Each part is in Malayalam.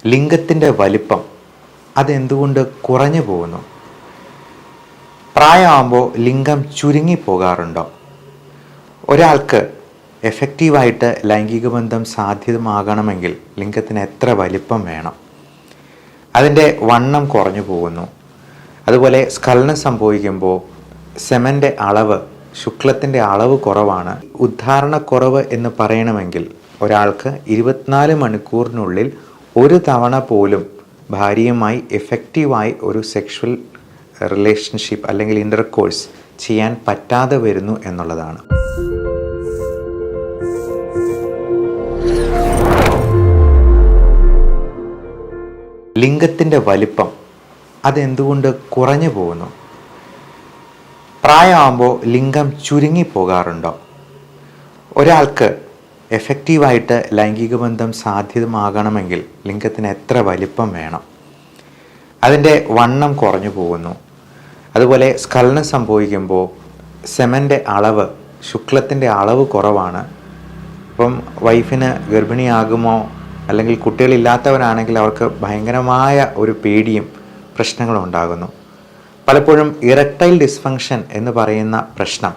ലിംഗത്തിൻ്റെ വലിപ്പം അതെന്തുകൊണ്ട് കുറഞ്ഞു പോകുന്നു? പ്രായമാകുമ്പോൾ ലിംഗം ചുരുങ്ങിപ്പോകാറുണ്ടോ? ഒരാൾക്ക് എഫക്റ്റീവായിട്ട് ലൈംഗിക ബന്ധം സാധ്യമാകണമെങ്കിൽ ലിംഗത്തിന് എത്ര വലിപ്പം വേണം? അതിൻ്റെ വണ്ണം കുറഞ്ഞു പോകുന്നു. അതുപോലെ സ്ഖലനം സംഭവിക്കുമ്പോൾ സെമൻ്റെ അളവ്, ശുക്ലത്തിൻ്റെ അളവ് കുറവാണ്. ഉദ്ധാരണക്കുറവ് എന്ന് പറയണമെങ്കിൽ ഒരാൾക്ക് 24 മണിക്കൂറിനുള്ളിൽ ഒരു തവണ പോലും ഭാര്യയുമായി എഫക്റ്റീവായി ഒരു സെക്ഷൽ റിലേഷൻഷിപ്പ് അല്ലെങ്കിൽ ഇൻ്റർകോഴ്സ് ചെയ്യാൻ പറ്റാതെ വരുന്നു എന്നുള്ളതാണ്. ലിംഗത്തിൻ്റെ വലിപ്പം അതെന്തുകൊണ്ട് കുറഞ്ഞു പോകുന്നു? പ്രായമാകുമ്പോൾ ലിംഗം ചുരുങ്ങിപ്പോകാറുണ്ടോ? ഒരാൾക്ക് എഫക്റ്റീവായിട്ട് ലൈംഗിക ബന്ധം സാധ്യമാകണമെങ്കിൽ ലിംഗത്തിന് എത്ര വലിപ്പം വേണം? അതിൻ്റെ വണ്ണം കുറഞ്ഞു പോകുന്നു. അതുപോലെ സ്ഖലനം സംഭവിക്കുമ്പോൾ സെമൻ്റെ അളവ്, ശുക്ലത്തിൻ്റെ അളവ് കുറവാണ്. അപ്പം വൈഫിന് ഗർഭിണിയാകുമോ അല്ലെങ്കിൽ കുട്ടികളില്ലാത്തവരാണെങ്കിൽ അവർക്ക് ഭയങ്കരമായ ഒരു പേടിയും പ്രശ്നങ്ങളും ഉണ്ടാകുന്നു. പലപ്പോഴും ഇറക്ടൈൽ ഡിസ്ഫങ്ഷൻ എന്ന് പറയുന്ന പ്രശ്നം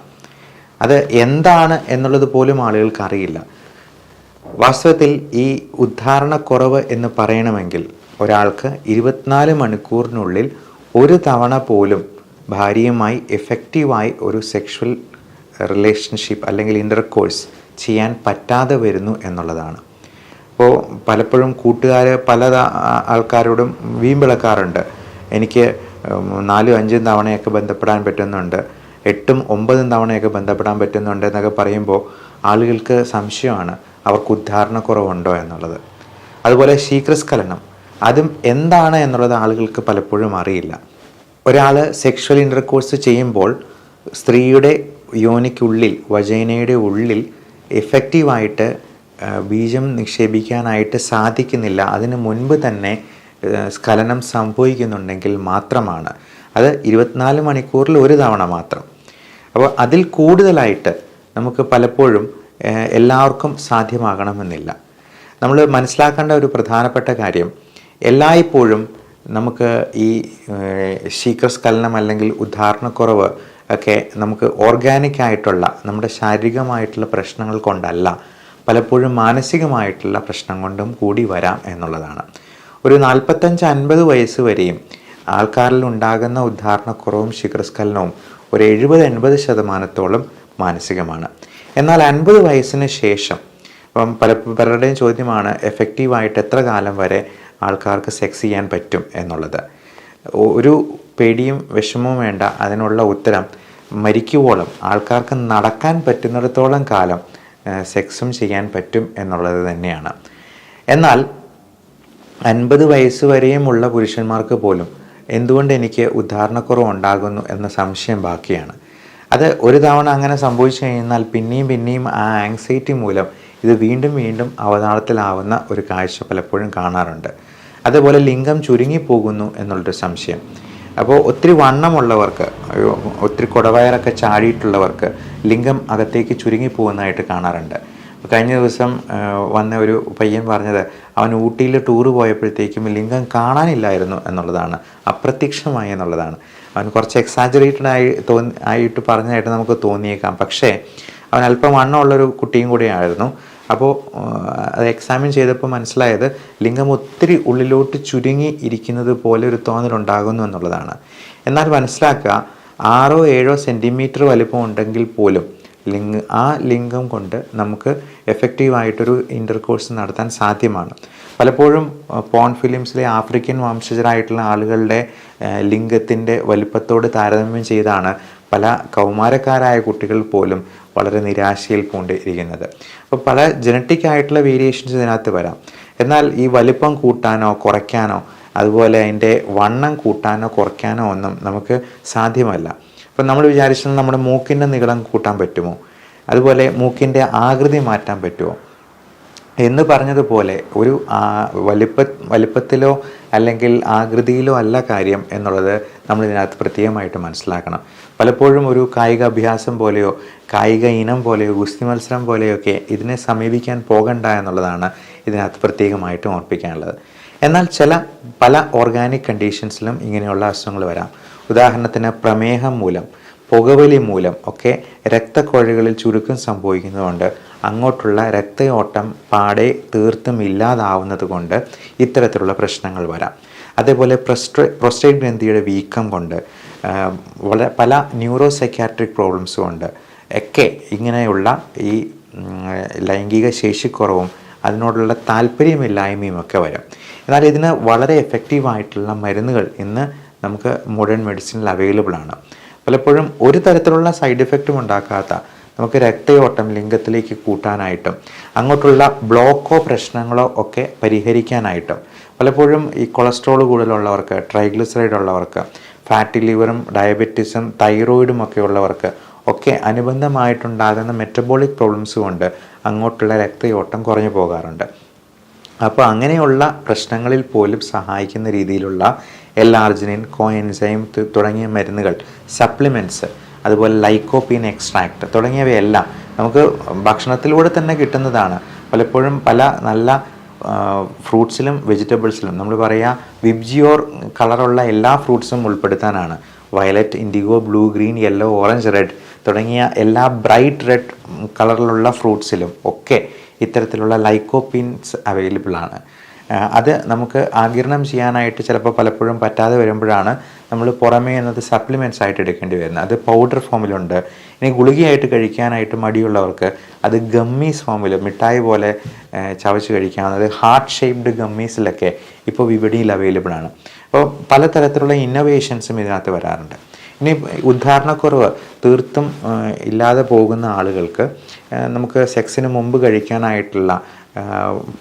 അത് എന്താണ് എന്നുള്ളത് പോലും ആളുകൾക്ക് അറിയില്ല. വാസ്തവത്തിൽ ഈ ഉദ്ധാരണക്കുറവ് എന്ന് പറയണമെങ്കിൽ ഒരാൾക്ക് 24 മണിക്കൂറിനുള്ളിൽ ഒരു തവണ പോലും ഭാര്യയുമായി എഫക്റ്റീവായി ഒരു സെക്ഷൽ റിലേഷൻഷിപ്പ് അല്ലെങ്കിൽ ഇൻ്റർകോഴ്സ് ചെയ്യാൻ പറ്റാതെ വരുന്നു എന്നുള്ളതാണ്. അപ്പോൾ പലപ്പോഴും കൂട്ടുകാർ പല ആൾക്കാരോടും വീമ്പിളക്കാറുണ്ട്. എനിക്ക് 4-5 തവണയൊക്കെ ബന്ധപ്പെടാൻ പറ്റുന്നുണ്ട്, 8-9 തവണയൊക്കെ ബന്ധപ്പെടാൻ പറ്റുന്നുണ്ട് എന്നൊക്കെ പറയുമ്പോൾ ആളുകൾക്ക് സംശയമാണ് അവർക്ക് ഉദ്ധാരണക്കുറവുണ്ടോ എന്നുള്ളത്. അതുപോലെ ശീഘ്രസ്ഖലനം അതും എന്താണ് എന്നുള്ളത് ആളുകൾക്ക് പലപ്പോഴും അറിയില്ല. ഒരാൾ സെക്ഷൽ ഇൻ്റർകോഴ്സ് ചെയ്യുമ്പോൾ സ്ത്രീയുടെ യോനിക്കുള്ളിൽ, വജൈനയുടെ ഉള്ളിൽ എഫക്റ്റീവായിട്ട് ബീജം നിക്ഷേപിക്കാനായിട്ട് സാധിക്കുന്നില്ല. അതിന് മുൻപ് തന്നെ സ്ഖലനം സംഭവിക്കുന്നുണ്ടെങ്കിൽ മാത്രമാണ്. അത് 24 മണിക്കൂറിൽ ഒരു തവണ മാത്രം. അപ്പോൾ അതിൽ കൂടുതലായിട്ട് നമുക്ക് പലപ്പോഴും എല്ലാവർക്കും സാധ്യമാകണമെന്നില്ല. നമ്മൾ മനസ്സിലാക്കേണ്ട ഒരു പ്രധാനപ്പെട്ട കാര്യം, എല്ലായ്പ്പോഴും നമുക്ക് ഈ ശീഘ്രസ്ഖലനം അല്ലെങ്കിൽ ഉദ്ധാരണക്കുറവ് ഒക്കെ നമുക്ക് ഓർഗാനിക് ആയിട്ടുള്ള നമ്മുടെ ശാരീരികമായിട്ടുള്ള പ്രശ്നങ്ങൾ കൊണ്ടല്ല, പലപ്പോഴും മാനസികമായിട്ടുള്ള പ്രശ്നം കൊണ്ടും കൂടി വരാം എന്നുള്ളതാണ്. ഒരു 45-50 വയസ്സ് വരെയും ആൾക്കാരിൽ ഉണ്ടാകുന്ന ഉദ്ധാരണക്കുറവും ശീഘ്രസ്ഖലനവും ഒരു 70-80% മാനസികമാണ്. എന്നാൽ 50 വയസ്സിന് ശേഷം, ഇപ്പം പലരുടെയും ചോദ്യമാണ് എഫക്റ്റീവായിട്ട് എത്ര കാലം വരെ ആൾക്കാർക്ക് സെക്സ് ചെയ്യാൻ പറ്റും എന്നുള്ളത്. ഒരു പേടിയും വിഷമവും വേണ്ട. അതിനുള്ള ഉത്തരം മരിക്കുവോളം ആൾക്കാർക്ക് നടക്കാൻ പറ്റുന്നിടത്തോളം കാലം സെക്സും ചെയ്യാൻ പറ്റും എന്നുള്ളത് തന്നെയാണ്. എന്നാൽ 50 വയസ്സ് വരെയുമുള്ള പുരുഷന്മാർക്ക് പോലും എന്തുകൊണ്ട് എനിക്ക് ഉദ്ധാരണക്കുറവ് ഉണ്ടാകുന്നു എന്ന സംശയം ബാക്കിയാണ്. അത് ഒരു തവണ അങ്ങനെ സംഭവിച്ചു കഴിഞ്ഞാൽ പിന്നെയും ആ ആങ്സൈറ്റി മൂലം ഇത് വീണ്ടും അവതാളത്തിലാവുന്ന ഒരു കാഴ്ച പലപ്പോഴും കാണാറുണ്ട്. അതുപോലെ ലിംഗം ചുരുങ്ങിപ്പോകുന്നു എന്നുള്ളൊരു സംശയം. അപ്പോൾ ഒത്തിരി വണ്ണമുള്ളവർക്ക്, ഒത്തിരി കുടവയറൊക്കെ ചാടിയിട്ടുള്ളവർക്ക് ലിംഗം അകത്തേക്ക് ചുരുങ്ങിപ്പോകുന്നതായിട്ട് കാണാറുണ്ട്. കഴിഞ്ഞ ദിവസം വന്ന ഒരു പയ്യൻ പറഞ്ഞത് അവൻ ഊട്ടിയിൽ ടൂറ് പോയപ്പോഴത്തേക്കും ലിംഗം കാണാനില്ലായിരുന്നു എന്നുള്ളതാണ്, അപ്രത്യക്ഷമായി എന്നുള്ളതാണ്. അവൻ കുറച്ച് എക്സാജറേറ്റഡ് ആയിട്ട് പറഞ്ഞതായിട്ട് നമുക്ക് തോന്നിയേക്കാം. പക്ഷേ അവൻ അല്പം വണ്ണമുള്ളൊരു കുട്ടിയും കൂടിയായിരുന്നു. അപ്പോൾ അത് എക്സാമിൻ ചെയ്തപ്പോൾ മനസ്സിലായത് ലിംഗം ഒത്തിരി ഉള്ളിലോട്ട് ചുരുങ്ങി ഇരിക്കുന്നത് പോലെ ഒരു തോന്നലുണ്ടാകുന്നു എന്നുള്ളതാണ്. എന്നാൽ മനസ്സിലാക്കുക, 6-7 സെൻറ്റിമീറ്റർ വലിപ്പം ഉണ്ടെങ്കിൽ പോലും ആ ലിംഗം കൊണ്ട് നമുക്ക് എഫക്റ്റീവായിട്ടൊരു ഇൻ്റർകോഴ്സ് നടത്താൻ സാധ്യമാണ്. പലപ്പോഴും പോൺ ഫിലിംസിലെ ആഫ്രിക്കൻ വംശജരായിട്ടുള്ള ആളുകളുടെ ലിംഗത്തിൻ്റെ വലിപ്പത്തോട് താരതമ്യം ചെയ്താണ് പല കൗമാരക്കാരായ കുട്ടികൾ പോലും വളരെ നിരാശയിൽ പൂണ്ടിരിക്കുന്നത്. അപ്പോൾ പല ജനറ്റിക് ആയിട്ടുള്ള വേരിയേഷൻസ് ഇതിനകത്ത് വരാം. എന്നാൽ ഈ വലിപ്പം കൂട്ടാനോ കുറയ്ക്കാനോ അതുപോലെ അതിൻ്റെ വണ്ണം കൂട്ടാനോ കുറയ്ക്കാനോ ഒന്നും നമുക്ക് സാധ്യമല്ല. ഇപ്പം നമ്മൾ വിചാരിച്ചാൽ നമ്മുടെ മൂക്കിൻ്റെ നീളം കൂട്ടാൻ പറ്റുമോ, അതുപോലെ മൂക്കിൻ്റെ ആകൃതി മാറ്റാൻ പറ്റുമോ എന്ന് പറഞ്ഞതുപോലെ ഒരു വലിപ്പത്തിലോ അല്ലെങ്കിൽ ആകൃതിയിലോ അല്ല കാര്യം എന്നുള്ളത് നമ്മൾ ഇതിനകത്ത് പ്രത്യേകമായിട്ട് മനസ്സിലാക്കണം. പലപ്പോഴും ഒരു കായിക അഭ്യാസം പോലെയോ കായിക ഇനം പോലെയോ ഗുസ്തി മത്സരം പോലെയൊക്കെ ഇതിനെ സമീപിക്കാൻ പോകണ്ട എന്നുള്ളതാണ് ഇതിനകത്ത് പ്രത്യേകമായിട്ടും ഓർപ്പിക്കാനുള്ളത്. എന്നാൽ പല ഓർഗാനിക് കണ്ടീഷൻസിലും ഇങ്ങനെയുള്ള അസുഖങ്ങൾ വരാം. ഉദാഹരണത്തിന് പ്രമേഹം മൂലം, പുകവലി മൂലം ഒക്കെ രക്തക്കുഴലുകളിൽ ചുരുക്കം സംഭവിക്കുന്നതുകൊണ്ട് അങ്ങോട്ടുള്ള രക്തയോട്ടം പാടെ തീർത്തും ഇല്ലാതാവുന്നത് കൊണ്ട് ഇത്തരത്തിലുള്ള പ്രശ്നങ്ങൾ വരാം. അതേപോലെ പ്രോസ്റ്റേറ്റ് ഗ്രന്ഥിയുടെ വീക്കം കൊണ്ട്, പല ന്യൂറോ സൈക്യാട്രിക് പ്രോബ്ലംസ് കൊണ്ട് ഒക്കെ ഇങ്ങനെയുള്ള ഈ ലൈംഗിക ശേഷിക്കുറവും അതിനോടുള്ള താല്പര്യമില്ലായ്മയും ഒക്കെ വരാം. എന്നാൽ ഇതിന് വളരെ എഫക്റ്റീവായിട്ടുള്ള മരുന്നുകൾ ഇന്ന് നമുക്ക് മോഡേൺ മെഡിസിനിൽ അവൈലബിൾ ആണ്. പലപ്പോഴും ഒരു തരത്തിലുള്ള സൈഡ് എഫക്റ്റും ഉണ്ടാക്കാത്ത, നമുക്ക് രക്തയോട്ടം ലിംഗത്തിലേക്ക് കൂട്ടാനായിട്ടും അങ്ങോട്ടുള്ള ബ്ലോക്കോ പ്രശ്നങ്ങളോ ഒക്കെ പരിഹരിക്കാനായിട്ടും, പലപ്പോഴും ഈ കൊളസ്ട്രോൾ കൂടുതലുള്ളവർക്ക്, ട്രൈഗ്ലിസറൈഡ് ഉള്ളവർക്ക്, ഫാറ്റി ലിവറും ഡയബറ്റീസും തൈറോയിഡും ഒക്കെ ഉള്ളവർക്ക് ഒക്കെ അനുബന്ധമായിട്ടുണ്ടാകുന്ന മെറ്റബോളിക് പ്രോബ്ലംസ് കൊണ്ട് അങ്ങോട്ടുള്ള രക്തയോട്ടം കുറഞ്ഞു പോകാറുണ്ട്. അപ്പോൾ അങ്ങനെയുള്ള പ്രശ്നങ്ങളിൽ പോലും സഹായിക്കുന്ന രീതിയിലുള്ള L-arginine, കോഎൻസൈം തുടങ്ങിയ മരുന്നുകൾ, സപ്ലിമെൻറ്റ്സ്, അതുപോലെ ലൈക്കോപ്പീൻ എക്സ്ട്രാക്റ്റ് തുടങ്ങിയവയെല്ലാം നമുക്ക് ഭക്ഷണത്തിലൂടെ തന്നെ കിട്ടുന്നതാണ്. പലപ്പോഴും പല നല്ല ഫ്രൂട്ട്സിലും വെജിറ്റബിൾസിലും നമ്മൾ പറയുക വിബ്ജിയോർ കളറുള്ള എല്ലാ ഫ്രൂട്ട്സും ഉൾപ്പെടുത്താനാണ്. Violet, indigo, blue, green, yellow, orange, red തുടങ്ങിയ എല്ലാ ബ്രൈറ്റ് റെഡ് കളറിലുള്ള ഫ്രൂട്ട്സിലും ഒക്കെ ഇത്തരത്തിലുള്ള ലൈക്കോപ്പീൻസ് അവൈലബിൾ ആണ്. അത് നമുക്ക് ആഗിരണം ചെയ്യാനായിട്ട് പലപ്പോഴും പറ്റാതെ വരുമ്പോഴാണ് നമ്മൾ പുറമേ എന്നത് സപ്ലിമെൻറ്റ്സ് ആയിട്ട് എടുക്കേണ്ടി വരുന്നത്. അത് പൗഡർ ഫോമിലുണ്ട്. ഇനി ഗുളികയായിട്ട് കഴിക്കാനായിട്ട് മടിയുള്ളവർക്ക് അത് ഗമ്മീസ് ഫോമിൽ മിഠായി പോലെ ചവച്ച് കഴിക്കാവുന്നത് ഹാർട്ട് ഷേപ്ഡ് ഗമ്മീസിലൊക്കെ ഇപ്പോൾ വിപണിയിൽ അവൈലബിൾ ആണ്. അപ്പോൾ പലതരത്തിലുള്ള ഇന്നോവേഷൻസും ഇതിനകത്ത് വരാറുണ്ട്. ഇനി ഉദ്ധാരണക്കുറവ് തീർത്തും ഇല്ലാതെ പോകുന്ന ആളുകൾക്ക് നമുക്ക് സെക്സിന് മുമ്പ് കഴിക്കാനായിട്ടുള്ള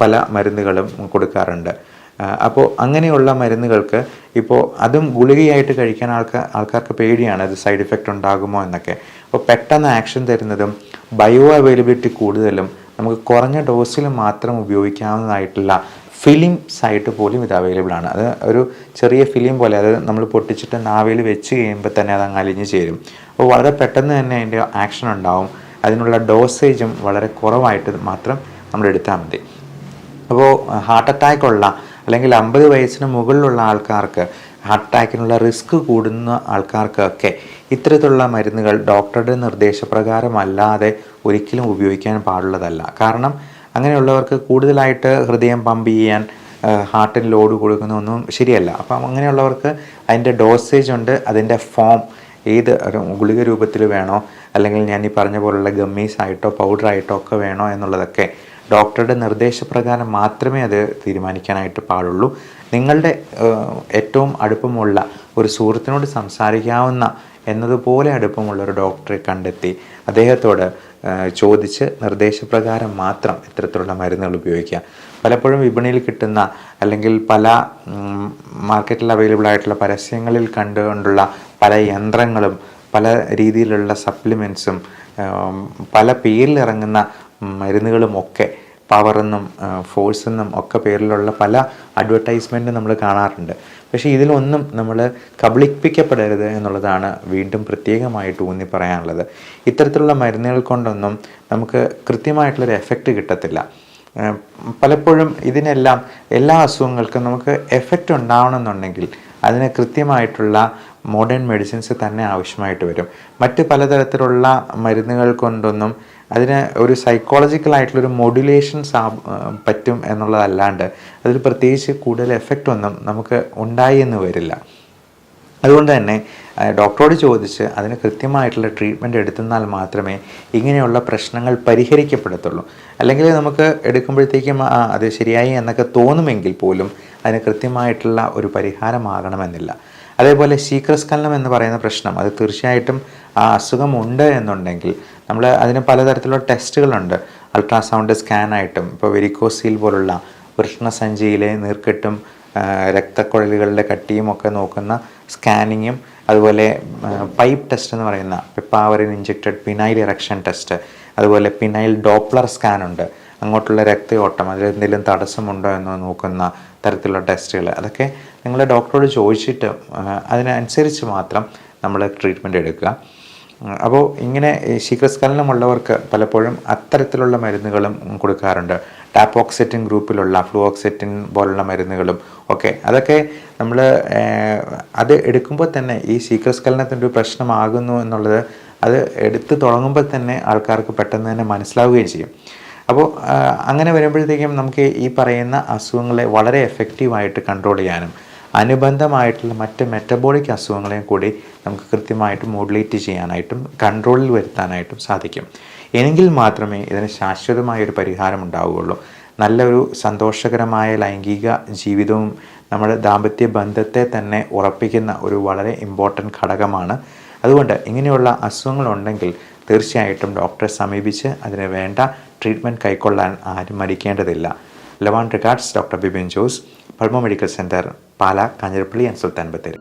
പല മരുന്നുകളും കൊടുക്കാറുണ്ട്. അപ്പോൾ അങ്ങനെയുള്ള മരുന്നുകൾക്ക് ഇപ്പോൾ അതും ഗുളികയായിട്ട് കഴിക്കാൻ ആൾക്കാർക്ക് പേടിയാണ്, അത് സൈഡ് എഫക്റ്റ് ഉണ്ടാകുമോ എന്നൊക്കെ. അപ്പോൾ പെട്ടെന്ന് ആക്ഷൻ തരുന്നതും ബയോ അവൈലബിലിറ്റി കൂടുതലും നമുക്ക് കുറഞ്ഞ ഡോസിൽ മാത്രം ഉപയോഗിക്കാവുന്നതായിട്ടുള്ള ഫിലിംസ് ആയിട്ട് പോലും ഇത് അവൈലബിൾ ആണ്. അത് ഒരു ചെറിയ ഫിലിം പോലെ, അത് നമ്മൾ പൊട്ടിച്ചിട്ട് നാവിൽ വെച്ച് കഴിയുമ്പോൾ തന്നെ അത് അങ്ങ് അലിഞ്ഞ് ചേരും. അപ്പോൾ വളരെ പെട്ടെന്ന് തന്നെ അതിൻ്റെ ആക്ഷൻ ഉണ്ടാവും. അതിനുള്ള ഡോസേജും വളരെ കുറവായിട്ട് മാത്രം നമ്മൾ എടുത്താൽ മതി. അപ്പോൾ ഹാർട്ട് അറ്റാക്ക് ഉള്ള അല്ലെങ്കിൽ 50 വയസ്സിന് മുകളിലുള്ള ആൾക്കാർക്ക്, ഹാർട്ട് അറ്റാക്കിനുള്ള റിസ്ക് കൂടുന്ന ആൾക്കാർക്കൊക്കെ ഇത്തരത്തിലുള്ള മരുന്നുകൾ ഡോക്ടറുടെ നിർദ്ദേശപ്രകാരമല്ലാതെ ഒരിക്കലും ഉപയോഗിക്കാൻ പാടുള്ളതല്ല. കാരണം അങ്ങനെയുള്ളവർക്ക് കൂടുതലായിട്ട് ഹൃദയം പമ്പ് ചെയ്യാൻ, ഹാർട്ടിന് ലോഡ് കൊടുക്കുന്നതൊന്നും ശരിയല്ല. അപ്പം അങ്ങനെയുള്ളവർക്ക് അതിൻ്റെ ഡോസേജ് ഉണ്ട്, അതിൻ്റെ ഫോം ഏത് ഗുളിക രൂപത്തിൽ വേണോ അല്ലെങ്കിൽ ഞാൻ ഈ പറഞ്ഞ പോലുള്ള ഗമ്മീസ് ആയിട്ടോ പൗഡറായിട്ടോ ഒക്കെ വേണോ എന്നുള്ളതൊക്കെ ഡോക്ടറുടെ നിർദ്ദേശപ്രകാരം മാത്രമേ അത് തീരുമാനിക്കാനായിട്ട് പാടുള്ളൂ. നിങ്ങളുടെ ഏറ്റവും അടുപ്പമുള്ള ഒരു സുഹൃത്തിനോട് സംസാരിക്കാവുന്ന എന്നതുപോലെ അടുപ്പമുള്ള ഒരു ഡോക്ടറെ കണ്ടെത്തി അദ്ദേഹത്തോട് ചോദിച്ച് നിർദ്ദേശപ്രകാരം മാത്രം ഇത്തരത്തിലുള്ള മരുന്നുകൾ ഉപയോഗിക്കുക. പലപ്പോഴും വിപണിയിൽ കിട്ടുന്ന അല്ലെങ്കിൽ പല മാർക്കറ്റിൽ അവൈലബിൾ ആയിട്ടുള്ള പരസ്യങ്ങളിൽ കണ്ടുകൊണ്ടുള്ള പല യന്ത്രങ്ങളും പല രീതിയിലുള്ള സപ്ലിമെൻറ്റ്സും പല പേരിലിറങ്ങുന്ന മരുന്നുകളും ഒക്കെ പവറെന്നും ഫോഴ്സെന്നും ഒക്കെ പേരിലുള്ള പല അഡ്വർടൈസ്മെൻറ്റും നമ്മൾ കാണാറുണ്ട്. പക്ഷേ ഇതിലൊന്നും നമ്മൾ കബളിപ്പിക്കപ്പെടരുത് എന്നുള്ളതാണ് വീണ്ടും പ്രത്യേകമായിട്ട് ഊന്നി പറയാനുള്ളത്. ഇത്തരത്തിലുള്ള മരുന്നുകൾ കൊണ്ടൊന്നും നമുക്ക് കൃത്യമായിട്ടുള്ളൊരു എഫക്റ്റ് കിട്ടത്തില്ല. പലപ്പോഴും ഇതിനെല്ലാം എല്ലാ അസുഖങ്ങൾക്കും നമുക്ക് എഫക്റ്റ് ഉണ്ടാവണമെന്നുണ്ടെങ്കിൽ അതിന് കൃത്യമായിട്ടുള്ള മോഡേൺ മെഡിസിൻസ് തന്നെ ആവശ്യമായിട്ട് വരും. മറ്റ് പലതരത്തിലുള്ള മരുന്നുകൾ കൊണ്ടൊന്നും അതിന് ഒരു സൈക്കോളജിക്കലായിട്ടുള്ളൊരു മോഡുലേഷൻസ് പറ്റും എന്നുള്ളതല്ലാണ്ട് അതിൽ പ്രത്യേകിച്ച് കൂടുതൽ എഫക്റ്റ് ഒന്നും നമുക്ക് ഉണ്ടായി എന്ന് വരില്ല. അതുകൊണ്ട് തന്നെ ഡോക്ടറോട് ചോദിച്ച് അതിന് കൃത്യമായിട്ടുള്ള ട്രീറ്റ്മെൻറ്റ് എടുത്തെന്നാൽ മാത്രമേ ഇങ്ങനെയുള്ള പ്രശ്നങ്ങൾ പരിഹരിക്കപ്പെടത്തുള്ളൂ. അല്ലെങ്കിൽ നമുക്ക് എടുക്കുമ്പോഴത്തേക്കും അത് ശരിയായി എന്നൊക്കെ തോന്നുമെങ്കിൽ പോലും അതിന് കൃത്യമായിട്ടുള്ള ഒരു പരിഹാരമാകണമെന്നില്ല. അതേപോലെ ശീഘ്രസ്ഖലനം എന്ന് പറയുന്ന പ്രശ്നം, അത് തീർച്ചയായിട്ടും ആ അസുഖമുണ്ട് എന്നുണ്ടെങ്കിൽ നമ്മൾ അതിന് പലതരത്തിലുള്ള ടെസ്റ്റുകളുണ്ട്. അൾട്രാസൗണ്ട് സ്കാനായിട്ടും ഇപ്പോൾ വെരിക്കോസീൽ പോലുള്ള വൃഷ്ണസഞ്ചിയിലെ നീർക്കെട്ടും രക്തക്കുഴലുകളുടെ കട്ടിയും ഒക്കെ നോക്കുന്ന സ്കാനിങ്ങും, അതുപോലെ പൈപ്പ് ടെസ്റ്റ് എന്ന് പറയുന്ന പെപ്പാവറിൻ ഇഞ്ചക്റ്റഡ് പിനൈൽ ഇറക്ഷൻ ടെസ്റ്റ്, അതുപോലെ പിനൈൽ ഡോപ്ലർ സ്കാനുണ്ട്. അങ്ങോട്ടുള്ള രക്തയോട്ടം അതിലെന്തെങ്കിലും തടസ്സമുണ്ടോ എന്ന് നോക്കുന്ന തരത്തിലുള്ള ടെസ്റ്റുകൾ, അതൊക്കെ നിങ്ങൾ ഡോക്ടറോട് ചോദിച്ചിട്ട് അതിനനുസരിച്ച് മാത്രം നമ്മൾ ട്രീറ്റ്മെൻറ്റ് എടുക്കുക. അപ്പോൾ ഇങ്ങനെ ശീഘ്രസ്ഖലനമുള്ളവർക്ക് പലപ്പോഴും അത്തരത്തിലുള്ള മരുന്നുകളും കൊടുക്കാറുണ്ട്. ടാപ്പോക്സിറ്റിൻ ഗ്രൂപ്പിലുള്ള ഫ്ലൂഓക്സിറ്റിൻ പോലുള്ള മരുന്നുകളും ഒക്കെ. അതൊക്കെ നമ്മൾ അത് എടുക്കുമ്പോൾ തന്നെ ഈ ശീഘ്രസ്ഖലനത്തിൻ്റെ ഒരു പ്രശ്നമാകുന്നു എന്നുള്ളത് അത് എടുത്ത് തുടങ്ങുമ്പോൾ തന്നെ ആൾക്കാർക്ക് പെട്ടെന്ന് തന്നെ മനസ്സിലാവുകയും ചെയ്യും. അപ്പോൾ അങ്ങനെ വരുമ്പോഴത്തേക്കും നമുക്ക് ഈ പറയുന്ന അസുഖങ്ങളെ വളരെ എഫക്റ്റീവായിട്ട് കൺട്രോൾ ചെയ്യാനും അനുബന്ധമായിട്ടുള്ള മറ്റ് മെറ്റബോളിക് അസുഖങ്ങളെയും കൂടി നമുക്ക് കൃത്യമായിട്ട് മോഡുലേറ്റ് ചെയ്യാനായിട്ടും കൺട്രോളിൽ വരുത്താനായിട്ടും സാധിക്കും. എങ്കിൽ മാത്രമേ ഇതിന് ശാശ്വതമായൊരു പരിഹാരം ഉണ്ടാവുകയുള്ളൂ. നല്ലൊരു സന്തോഷകരമായ ലൈംഗിക ജീവിതവും നമ്മുടെ ദാമ്പത്യ ബന്ധത്തെ തന്നെ ഉറപ്പിക്കുന്ന ഒരു വളരെ ഇമ്പോർട്ടൻറ്റ് ഘടകമാണ്. അതുകൊണ്ട് ഇങ്ങനെയുള്ള അസുഖങ്ങളുണ്ടെങ്കിൽ തീർച്ചയായിട്ടും ഡോക്ടറെ സമീപിച്ച് അതിന് വേണ്ട ട്രീറ്റ്മെൻറ്റ് കൈക്കൊള്ളാൻ ആരും മടിക്കേണ്ടതില്ല. Love and regards, doctor Bibin Jose, Pulmo medical centre, Pala, Kanjirappally and Sultan Bathery.